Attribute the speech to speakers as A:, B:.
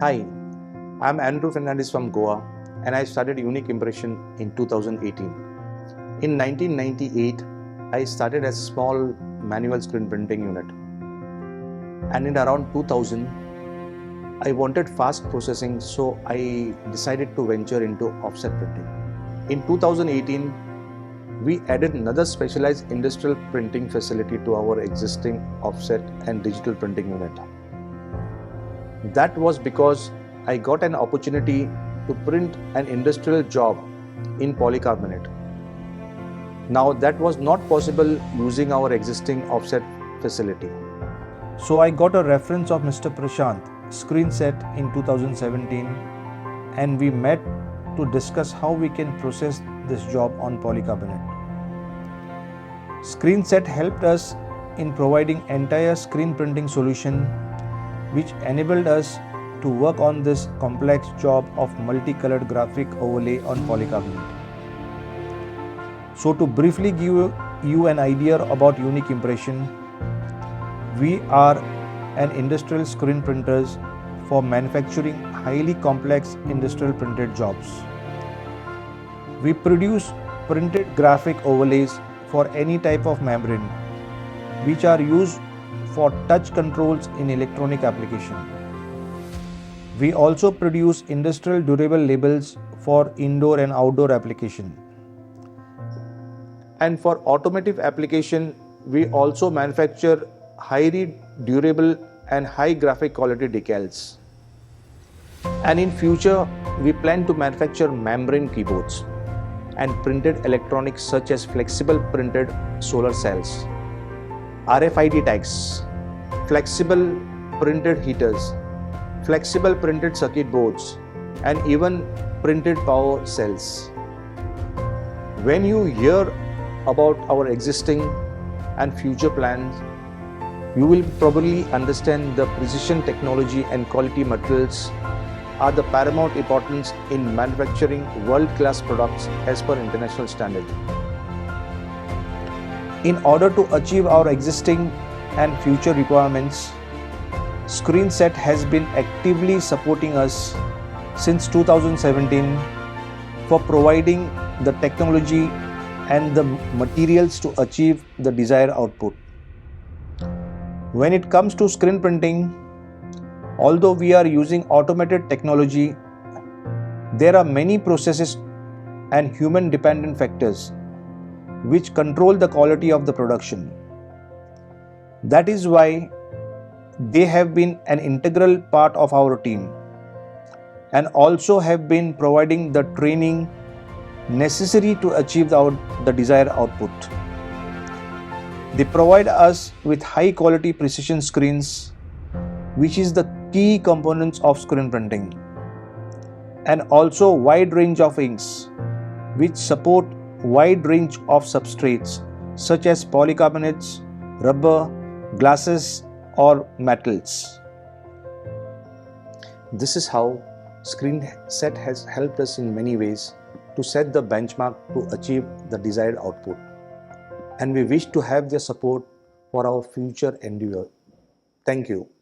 A: Hi, I'm Andrew Fernandes from Goa and I started Unique Impression in 2018. In 1998, I started as a small manual screen printing unit. And in around 2000, I wanted fast processing, so I decided to venture into offset printing. In 2018, we added another specialized industrial printing facility to our existing offset and digital printing unit. That was because I got an opportunity to print an industrial job in polycarbonate. Now that was not possible using our existing offset facility. So I got a reference of Mr. Prashant, screen set in 2017, and we met to discuss how we can process this job on polycarbonate. Screen set helped us in providing entire screen printing solution which enabled us to work on this complex job of multicolored graphic overlay on polycarbonate. So to briefly give you an idea about Unique Impression, we are an industrial screen printers for manufacturing highly complex industrial printed jobs. We produce printed graphic overlays for any type of membrane, which are used for touch controls in electronic application. We also produce industrial durable labels for indoor and outdoor application. And for automotive application, we also manufacture highly durable and high graphic quality decals. And in future, we plan to manufacture membrane keyboards and printed electronics such as flexible printed solar cells, RFID tags, flexible printed heaters, flexible printed circuit boards, and even printed power cells. When you hear about our existing and future plans, you will probably understand the precision technology and quality materials are the paramount importance in manufacturing world-class products as per international standard. In order to achieve our existing and future requirements, Screen Set has been actively supporting us since 2017 for providing the technology and the materials to achieve the desired output. When it comes to screen printing, although we are using automated technology, there are many processes and human dependent factors which control the quality of the production. That is why they have been an integral part of our team and also have been providing the training necessary to achieve the desired output. They provide us with high quality precision screens, which is the key components of screen printing, and also wide range of inks which support wide range of substrates such as polycarbonates, rubber, glasses or metals. This is how Screen Set has helped us in many ways to set the benchmark to achieve the desired output, and we wish to have their support for our future endeavor. Thank you.